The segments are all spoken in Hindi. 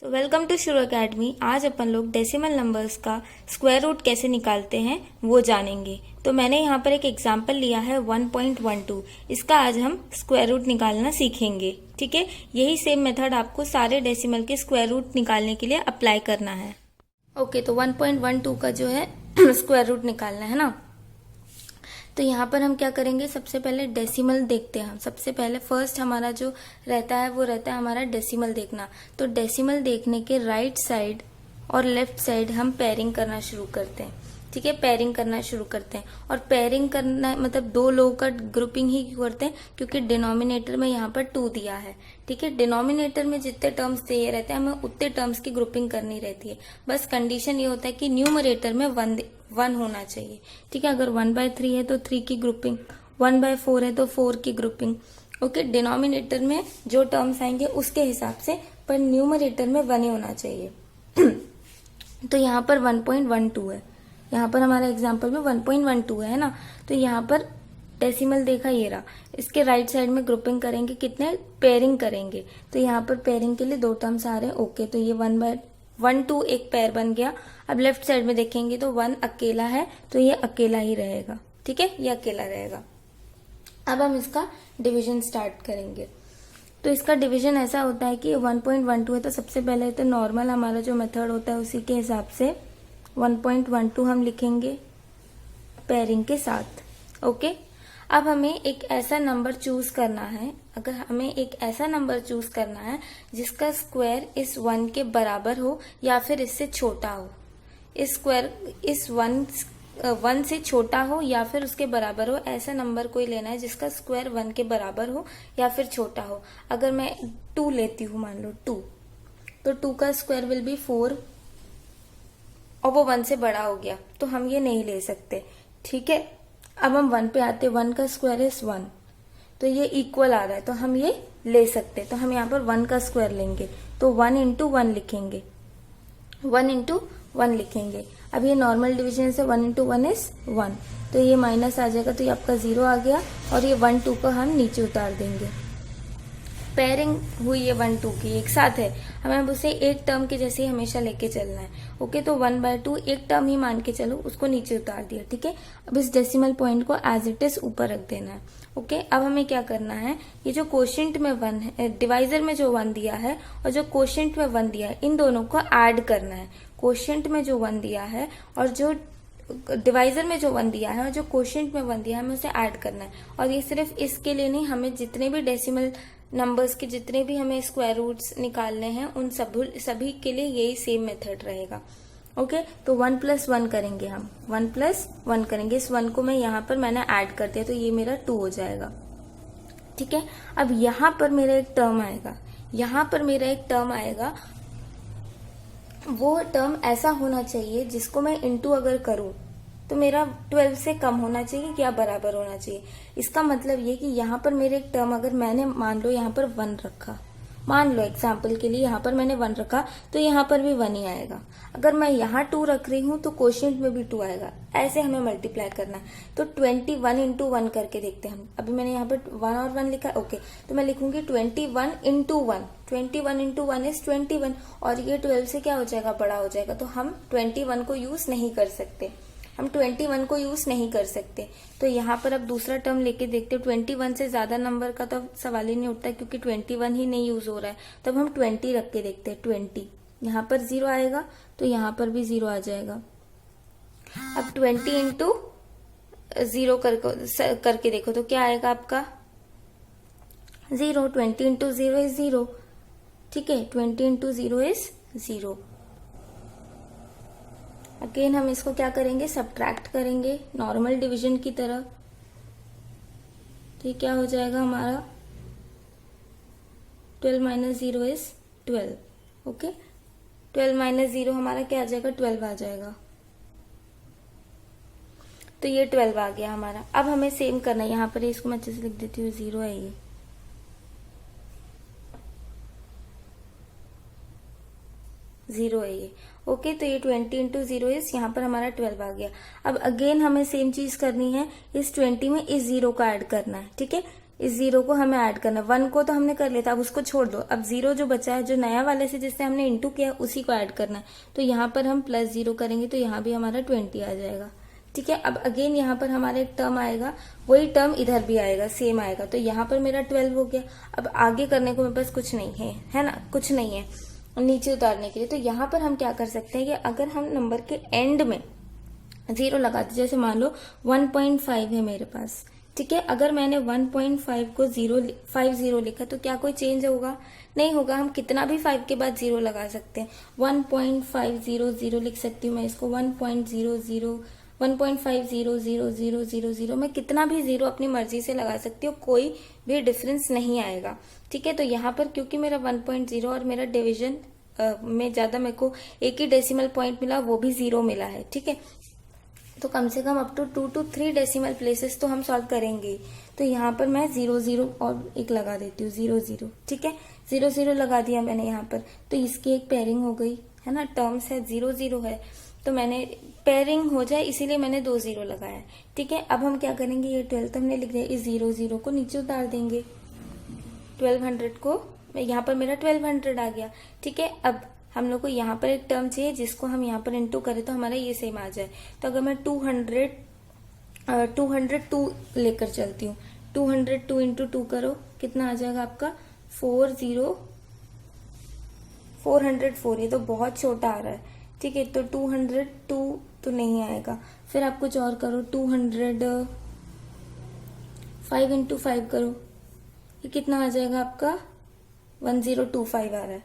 सो वेलकम टू शुरू अकेडमी। आज अपन लोग डेसिमल नंबर्स का स्क्वायर रूट कैसे निकालते हैं वो जानेंगे। तो मैंने यहाँ पर एक एग्जांपल लिया है 1.12। इसका आज हम स्क्वायर रूट निकालना सीखेंगे। ठीक है, यही सेम मेथड आपको सारे डेसिमल के स्क्वायर रूट निकालने के लिए अप्लाई करना है। ओके, तो 1.12 का जो है स्क्वायर रूट निकालना है ना। तो यहाँ पर हम क्या करेंगे, सबसे पहले डेसिमल देखते हैं। हम सबसे पहले फर्स्ट हमारा जो रहता है वो रहता है हमारा डेसिमल देखना। तो डेसिमल देखने के राइट साइड और लेफ्ट साइड हम पेयरिंग करना शुरू करते हैं। ठीक है, पेयरिंग करना शुरू करते हैं। और पेयरिंग करना मतलब दो लोगों का ग्रुपिंग ही क्यों करते हैं, क्योंकि डिनोमिनेटर में यहाँ पर 2 दिया है। ठीक है, डिनोमिनेटर में जितने टर्म्स दिए रहते हैं हमें उतने टर्म्स की ग्रुपिंग करनी रहती है। बस कंडीशन ये होता है कि न्यूमरेटर में 1 होना चाहिए। ठीक है, अगर 1/3 है तो 3 की ग्रुपिंग, 1/4 है तो 4 की ग्रुपिंग। ओके, डिनोमिनेटर में जो टर्म्स आएंगे उसके हिसाब से, पर न्यूमरेटर में 1 ही होना चाहिए। तो यहाँ पर 1.12 है। यहाँ पर हमारा एग्जाम्पल में 1.12 है ना। तो यहाँ पर डेसिमल देखा ये रहा, इसके राइट साइड में ग्रुपिंग करेंगे, कितने पेयरिंग करेंगे। तो यहाँ पर पेयरिंग के लिए 2 टर्म्स आ रहे हैं। ओके, तो ये 1/2 एक पेयर बन गया। अब लेफ्ट साइड में देखेंगे तो 1 अकेला है, तो ये अकेला ही रहेगा। ठीक है, ये अकेला रहेगा। अब हम इसका डिवीजन स्टार्ट करेंगे। तो इसका डिवीजन ऐसा होता है कि 1.12 है तो सबसे पहले तो नॉर्मल हमारा जो मेथड होता है उसी के हिसाब से 1.12 हम लिखेंगे पेयरिंग के साथ। ओके, अब हमें एक ऐसा नंबर चूज करना है, अगर हमें एक ऐसा नंबर चूज करना है जिसका स्क्वायर इस 1 के बराबर हो या फिर इससे छोटा हो। इस स्क्वायर इस 1 से छोटा हो या फिर उसके बराबर हो, ऐसा नंबर कोई लेना है जिसका स्क्वायर 1 के बराबर हो या फिर छोटा हो। अगर मैं 2 लेती हूँ, मान लो 2, तो 2 का स्क्वायर विल बी 4 और वो 1 से बड़ा हो गया, तो हम ये नहीं ले सकते। ठीक है, अब हम 1 पे आते, 1 का स्क्वायर इज 1, तो ये इक्वल आ रहा है तो हम ये ले सकते। तो हम यहाँ पर 1 का स्क्वायर लेंगे, तो 1 इंटू 1 लिखेंगे, 1 इंटू 1 लिखेंगे। अब ये नॉर्मल डिवीजन से 1 इंटू 1 इज 1, तो ये माइनस आ जाएगा, तो ये आपका 0 आ गया। और ये 1 2 को हम नीचे उतार देंगे। पेयरिंग हुई है 1 2 की, एक साथ है, हमें उसे एक टर्म के जैसे ही हमेशा लेके चलना है। ओके, तो 1/2 एक टर्म ही मान के चलो, उसको नीचे उतार दिया। ठीक है, अब इस डेसिमल पॉइंट को एज इट इज ऊपर रख देना है। ओके, अब हमें क्या करना है, ये जो कोशेंट में 1 है, डिवाइजर में जो 1 दिया है और जो कोशेंट में 1 दिया है, इन दोनों को ऐड करना है। कोशेंट में जो 1 दिया है और जो डिवाइजर में जो 1 दिया है और जो कोशेंट में 1 दिया है, हमें उसे ऐड करना है। और ये सिर्फ इसके लिए नहीं, हमें जितने भी डेसिमल नंबर्स के जितने भी हमें स्क्वायर रूट्स निकालने हैं उन सभी के लिए यही सेम मेथड रहेगा। ओके, तो 1 + 1 करेंगे, हम 1 + 1 करेंगे। इस 1 को मैं यहाँ पर मैंने ऐड कर दिया, तो ये मेरा 2 हो जाएगा। ठीक है, अब यहाँ पर मेरा एक टर्म आएगा, यहाँ पर मेरा एक टर्म आएगा, वो टर्म ऐसा होना चाहिए जिसको मैं इंटू अगर करूं तो मेरा 12 से कम होना चाहिए या बराबर होना चाहिए। इसका मतलब ये कि यहाँ पर मेरे एक टर्म, अगर मैंने मान लो यहाँ पर 1 रखा, मान लो एग्जाम्पल के लिए यहाँ पर मैंने 1 रखा, तो यहाँ पर भी 1 ही आएगा। अगर मैं यहाँ 2 रख रही हूँ तो क्वोशिएंट में भी 2 आएगा। ऐसे हमें मल्टीप्लाई करना है। तो 21 इंटू 1 करके देखते हैं हम। अभी मैंने यहाँ पर 1 और 1 लिखा। ओके, तो मैं लिखूंगी 21 इंटू 1। 21 इंटू 1 इज 21, और ये 12 से क्या हो जाएगा, बड़ा हो जाएगा। तो हम 21 को यूज नहीं कर सकते, हम 21 को यूज नहीं कर सकते। तो यहाँ पर अब दूसरा टर्म लेके देखते हैं। 21 से ज्यादा नंबर का तो सवाल ही नहीं उठता, क्योंकि 21 ही नहीं यूज हो रहा है। तब हम 20 रख के देखते हैं। 20 यहाँ पर 0 आएगा, तो यहाँ पर भी 0 आ जाएगा। अब 20 इंटू 0 करके देखो तो क्या आएगा आपका, 0। 20 इंटू 0 इज 0। ठीक है, 20 इंटू 0 इज 0। अगेन हम इसको क्या करेंगे, सब्ट्रैक्ट करेंगे नॉर्मल डिवीजन की तरह। तो क्या हो जाएगा हमारा, 12 - 0 इज 12। ओके, 12 - 0 हमारा क्या आ जाएगा, 12 आ जाएगा। तो ये 12 आ गया हमारा। अब हमें सेम करना है, यहाँ पर इसको मैं अच्छे से लिख देती हूँ, 0 है ये, 0 है ये। ओके, तो ये 20 इंटू 0 इज, यहाँ पर हमारा 12 आ गया। अब अगेन हमें सेम चीज करनी है, इस 20 में इस 0 का ऐड करना है। ठीक है, इस 0 को हमें ऐड करना, 1 को तो हमने कर लिया था, अब उसको छोड़ दो। अब 0 जो बचा है, जो नया वाले से जिससे हमने इंटू किया उसी को ऐड करना है। तो यहाँ पर हम +0 करेंगे तो यहाँ भी हमारा 20 आ जाएगा। ठीक है, अब अगेन यहाँ पर हमारा एक टर्म आएगा, वही टर्म इधर भी आएगा, सेम आएगा। तो यहाँ पर मेरा 12 हो गया। अब आगे करने को मेरे पास कुछ नहीं है ना, कुछ नहीं है नीचे उतारने के लिए। तो यहाँ पर हम क्या कर सकते हैं कि अगर हम नंबर के एंड में 0 लगाते, जैसे मान लो 1.5 है मेरे पास। ठीक है, अगर मैंने 1.5 को 50 लिखा तो क्या कोई चेंज होगा? नहीं होगा। हम कितना भी 5 के बाद 0 लगा सकते हैं। 1.500 लिख सकती हूँ मैं इसको, 1.50000000, मैं कितना भी 0 अपनी मर्जी से लगा सकती हूँ, कोई भी डिफरेंस नहीं आएगा। ठीक है, तो यहाँ पर क्योंकि मेरा 1.0 और मेरा डिवीजन में ज्यादा मेरे को एक ही डेसिमल पॉइंट मिला, वो भी 0 मिला है। ठीक है, तो कम से कम up to 2 to 3 decimal places तो हम सॉल्व करेंगे। तो यहाँ पर मैं 0 और एक लगा देती हूँ, 0 ठीक है, 0 लगा दिया मैंने यहाँ पर। तो इसकी एक पेयरिंग हो गई है ना, टर्म्स है 0 है, तो मैंने पेयरिंग हो जाए इसीलिए मैंने 2 0 लगाया। ठीक है, अब हम क्या करेंगे, ये 12 हमने लिख दिया, इस 0 को नीचे उतार देंगे। 1200 को, यहाँ पर मेरा 1200 आ गया। ठीक है, अब हम लोग को यहाँ पर एक टर्म चाहिए जिसको हम यहाँ पर इंटू करें तो हमारा ये सेम आ जाए। तो अगर मैं 202 लेकर चलती हूँ, 202 इंटू 2 करो, कितना आ जाएगा आपका? 404। ये तो बहुत छोटा आ रहा है। ठीक है, तो 202 तो नहीं आएगा। फिर आप कुछ और करो, 205 इंटू 5 करो, ये कितना आ जाएगा आपका? 1025 आ रहा है।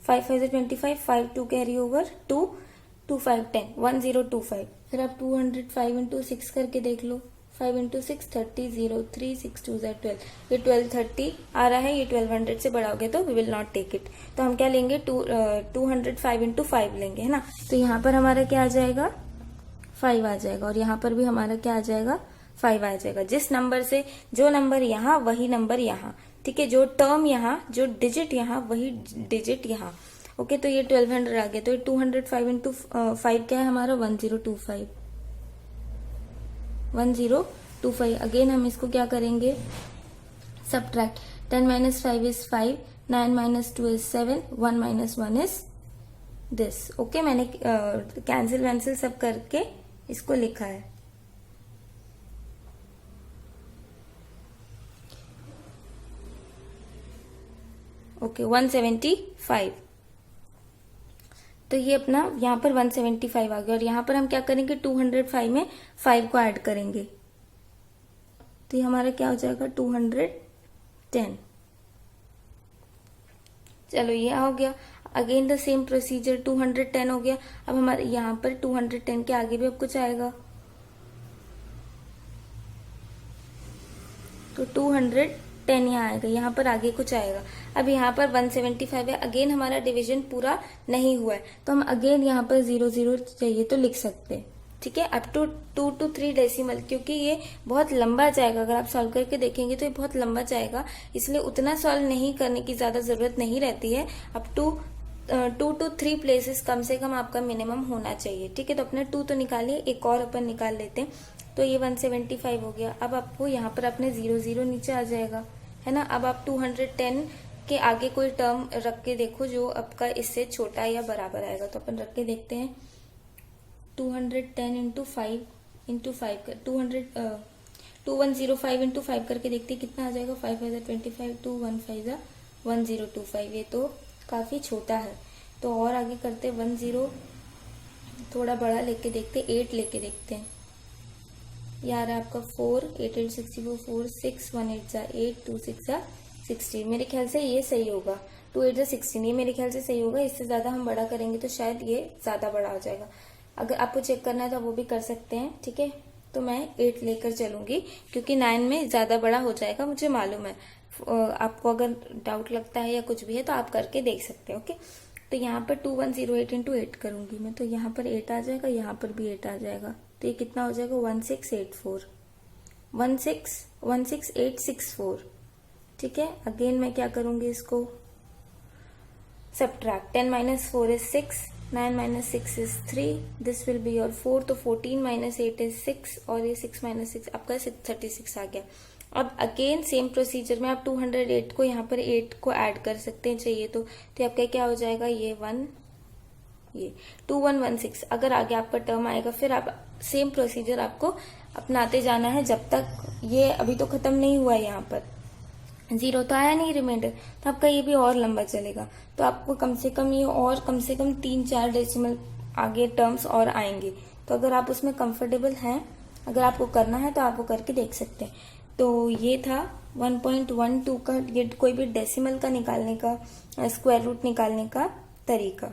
5 5 से 25, 5 2 कैरी ओवर, 2 2 5 10, 1025। फिर आप 205 इंटू 6 करके देख लो, 5 इंटू 6 30, 0 3 6 2 12, ये 1230 आ रहा है। ये 1200 से बड़ा हो गया तो we will not take it. तो हम क्या लेंगे, 205 इंटू 5 लेंगे, है ना। तो यहाँ पर हमारा क्या आ जाएगा? 5 आ जाएगा, और यहाँ पर भी हमारा क्या आ जाएगा? 5 आ जाएगा। जिस नंबर से जो नंबर यहाँ वही नंबर यहाँ। ठीक है, जो टर्म यहाँ, जो डिजिट यहाँ वही डिजिट यहाँ। ओके, तो ये 1200 आ गया। तो ये 205 इंटू 5 क्या है हमारा? 1025। 1025। अगेन हम इसको क्या करेंगे? Subtract. 10 minus 5 is 5, 9 minus 2 is 7, 1 minus 1 is this। Okay, मैंने कैंसिल वैंसिल सब करके इसको लिखा है। ओके, 175। तो ये अपना यहाँ पर 175 आ गया, और यहाँ पर हम क्या करेंगे? 205 में 5 को ऐड करेंगे, तो ये हमारा क्या हो जाएगा? 210। चलो, ये हो गया। अगेन द सेम प्रोसीजर, 210 हो गया। अब हमारे यहाँ पर 210 के आगे भी अब कुछ आएगा, तो 210 यहाँ आएगा, यहाँ पर आगे कुछ आएगा। अब यहाँ पर 175 है, अगेन हमारा डिवीजन पूरा नहीं हुआ है, तो हम अगेन यहाँ पर 0 चाहिए तो लिख सकते हैं। ठीक है, अप टू 2 to 3 डेसिमल, क्योंकि ये बहुत लंबा जाएगा। अगर आप सॉल्व करके देखेंगे तो ये बहुत लंबा जाएगा, इसलिए उतना सॉल्व नहीं करने की ज्यादा जरूरत नहीं रहती है। अप टू 2 to 3 प्लेसेस कम से कम आपका मिनिमम होना चाहिए। ठीक है, तो अपने 2 तो निकालिए, एक और अपन निकाल लेते हैं। तो ये 175 हो गया। अब आपको यहाँ पर अपने 0 नीचे आ जाएगा, है ना। अब आप 210 के आगे कोई टर्म रख के देखो जो आपका इससे छोटा या बराबर आएगा, तो अपन रख के देखते हैं। 210 इंटू 5 इंटू 5 कर 2105 इंटू 5 करके देखते हैं कितना आ जाएगा। 5 5 25, 2 1 5 1025। ये तो काफी छोटा है, तो और आगे करते 10 थोड़ा बड़ा लेके देखते, 8 लेके देखते हैं। यार आपका 4 8 8 64 4 6 1 8 8 2 6 16। मेरे ख्याल से ये सही होगा। 2 8 16, ये मेरे ख्याल से सही होगा। इससे ज्यादा हम बड़ा करेंगे तो शायद ये ज्यादा बड़ा हो जाएगा। अगर आपको चेक करना है तो वो भी कर सकते हैं। ठीक है, तो मैं 8 लेकर चलूंगी, क्योंकि 9 में ज्यादा बड़ा हो जाएगा, मुझे मालूम है। आपको अगर डाउट लगता है या कुछ भी है तो आप करके देख सकते हैं। ओके, तो यहाँ पर 2108 इंटू 8 करूंगी मैं, तो यहाँ पर 8 आ जाएगा, यहाँ पर भी 8 आ जाएगा, तो ये कितना हो जाएगा? 1684 16864। ठीक है, अगेन मैं क्या करूंगी इसको? Subtract. 10 minus 4 is 6, 9 minus 6 is 3, this will be your 4, तो 14 minus 8 is 6, और ये 6 minus 6 आपका 36 आ गया। अब अगेन सेम प्रोसीजर में आप 208 को यहाँ पर 8 को ऐड कर सकते हैं चाहिए तो आपका क्या हो जाएगा, ये 1, ये 2116। अगर आगे आपका टर्म आएगा फिर आप सेम प्रोसीजर आपको अपनाते जाना है जब तक ये अभी तो खत्म नहीं हुआ है, यहाँ पर 0 तो आया नहीं रिमाइंडर, तो आपका ये भी और लंबा चलेगा। तो आपको कम से कम ये और कम से कम 3-4 डेसिमल आगे टर्म्स और आएंगे। तो अगर आप उसमें कंफर्टेबल हैं, अगर आपको करना है तो आपको करके देख सकते हैं। तो ये था 1.12 का ये कोई भी डेसिमल का निकालने का, स्क्वायर रूट निकालने का तरीका।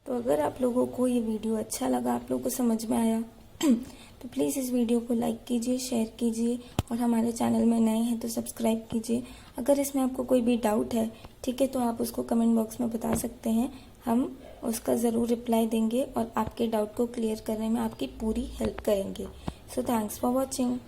तो अगर आप लोगों को ये वीडियो अच्छा लगा, आप लोगों को समझ में आया तो प्लीज़ इस वीडियो को लाइक कीजिए, शेयर कीजिए और हमारे चैनल में नए हैं तो सब्सक्राइब कीजिए। अगर इसमें आपको कोई भी डाउट है, ठीक है, तो आप उसको कमेंट बॉक्स में बता सकते हैं, हम उसका ज़रूर रिप्लाई देंगे और आपके डाउट को क्लियर करने में आपकी पूरी हेल्प करेंगे। So thanks for watching.